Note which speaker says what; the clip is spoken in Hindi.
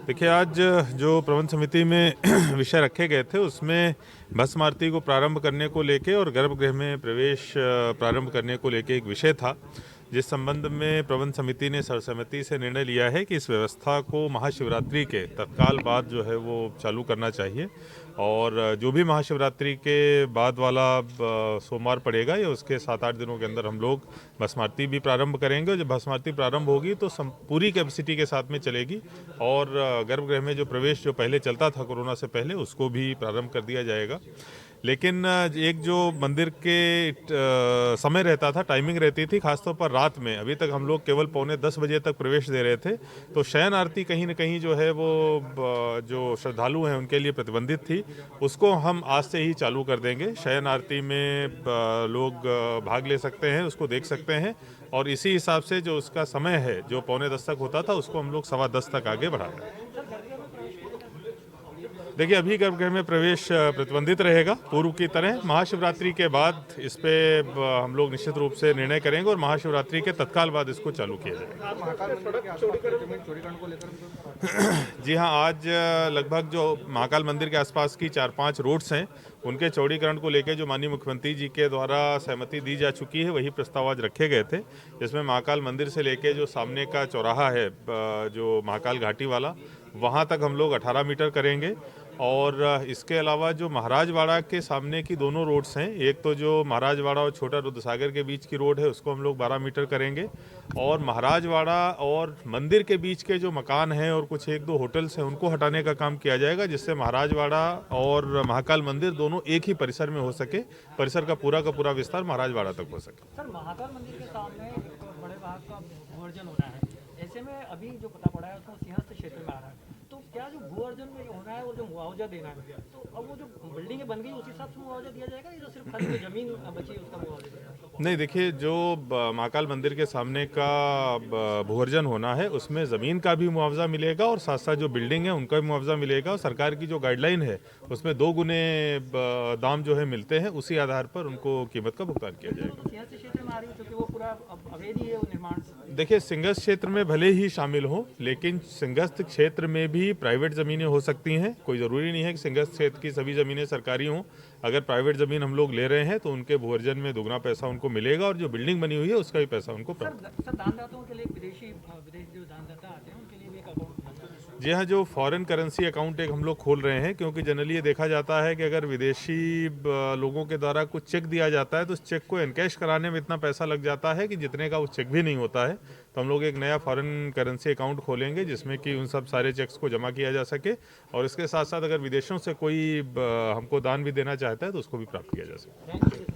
Speaker 1: देखिए, आज जो प्रबंध समिति में विषय रखे गए थे उसमें भस्म आरती को प्रारंभ करने को लेके और गर्भगृह में प्रवेश प्रारंभ करने को लेके एक विषय था, जिस संबंध में प्रबंध समिति ने सर्वसम्मति से निर्णय लिया है कि इस व्यवस्था को महाशिवरात्रि के तत्काल बाद जो है वो चालू करना चाहिए। और जो भी महाशिवरात्रि के बाद वाला सोमवार पड़ेगा या उसके 7-8 दिनों के अंदर हम लोग भस्म आरती भी प्रारंभ करेंगे। और जब भस्म आरती प्रारंभ होगी तो पूरी कैपेसिटी के साथ में चलेगी और गर्भगृह में जो प्रवेश जो पहले चलता था कोरोना से पहले उसको भी प्रारंभ कर दिया जाएगा। लेकिन एक जो मंदिर के समय रहता था, टाइमिंग रहती थी, खासतौर पर रात में, अभी तक हम लोग केवल 9:45 बजे तक प्रवेश दे रहे थे, तो शयन आरती कहीं न कहीं जो है वो जो श्रद्धालु हैं उनके लिए प्रतिबंधित थी। उसको हम आज से ही चालू कर देंगे। शयन आरती में लोग भाग ले सकते हैं, उसको देख सकते हैं और इसी हिसाब से जो उसका समय है जो 9:45 तक होता था उसको हम लोग 10:15 तक आगे बढ़ा रहे हैं। देखिए, अभी गर्भगृह में प्रवेश प्रतिबंधित रहेगा पूर्व की तरह। महाशिवरात्रि के बाद इस पे हम लोग निश्चित रूप से निर्णय करेंगे और महाशिवरात्रि के तत्काल बाद इसको चालू किया जाएगा। जी हाँ, आज लगभग जो महाकाल मंदिर के आसपास की 4-5 रोड्स हैं उनके चौड़ीकरण को लेकर जो माननीय मुख्यमंत्री जी के द्वारा सहमति दी जा चुकी है, वही प्रस्ताव आज रखे गए थे, जिसमें महाकाल मंदिर से लेकर जो सामने का चौराहा है जो महाकाल घाटी वाला, वहाँ तक हम लोग 18 मीटर करेंगे। और इसके अलावा जो महाराजवाड़ा के सामने की दोनों रोड्स हैं, एक तो जो महाराजवाड़ा और छोटा रुद्रसागर के बीच की रोड है उसको हम लोग 12 मीटर करेंगे और महाराजवाड़ा और मंदिर के बीच के जो मकान हैं और कुछ 1-2 होटल्स हैं उनको हटाने का काम किया जाएगा, जिससे महाराजवाड़ा और महाकाल मंदिर दोनों एक ही परिसर में हो सके, परिसर का पूरा विस्तार महाराजवाड़ा तक हो सके।
Speaker 2: सर, महाकाल मंदिर के सामने एक बड़े भाग का भूअर्जन होना है, ऐसे में अभी जो पता पड़ा है उसमें सिंहस्थ क्षेत्र में आ रहा है, तो क्या जो भूअर्जन में होना है और जो मुआवजा देना है, तो अब वो जो बिल्डिंगें बन गई उस हिसाब से मुआवजा दिया जाएगा या जो सिर्फ खाली जो जमीन बची है उसका मुआवजा दिया जाएगा?
Speaker 1: नहीं, देखिए, जो महाकाल मंदिर के सामने का भूअर्जन होना है उसमें ज़मीन का भी मुआवजा मिलेगा और साथ साथ जो बिल्डिंग है उनका भी मुआवजा मिलेगा। और सरकार की जो गाइडलाइन है उसमें 2 गुने दाम जो है मिलते हैं, उसी आधार पर उनको कीमत का भुगतान किया जाएगा।
Speaker 2: तो सिंहस्थ क्षेत्र में आ रही है क्योंकि वो पूरा अवैध ही है वो निर्माण।
Speaker 1: देखिए, सिंहस्थ क्षेत्र में भले ही शामिल हो, लेकिन सिंहस्थ क्षेत्र में भी प्राइवेट ज़मीनें हो सकती हैं। कोई ज़रूरी नहीं है कि सिंहस्थ क्षेत्र की सभी ज़मीनें सरकारी हों। अगर प्राइवेट ज़मीन हम लोग ले रहे हैं तो उनके भूअर्जन में दुगना पैसा उनको मिलेगा और जो बिल्डिंग बनी हुई है उसका भी पैसा उनको प्राप्त।
Speaker 2: सर, दानदाताओं के लिए विदेशी जो दानदाता आते हैं उनके लिए भी एक अकाउंट बनता है?
Speaker 1: जी हाँ, जो फॉरेन करेंसी अकाउंट एक हम लोग खोल रहे हैं, क्योंकि जनरली ये देखा जाता है कि अगर विदेशी लोगों के द्वारा कुछ चेक दिया जाता है तो उस चेक को एनकैश कराने में इतना पैसा लग जाता है कि जितने का उस चेक भी नहीं होता है। तो हम लोग एक नया फॉरेन करेंसी अकाउंट खोलेंगे जिसमें कि उन सब सारे चेक्स को जमा किया जा सके और इसके साथ साथ अगर विदेशों से कोई हमको दान भी देना चाहता है तो उसको भी प्राप्त किया जा सके।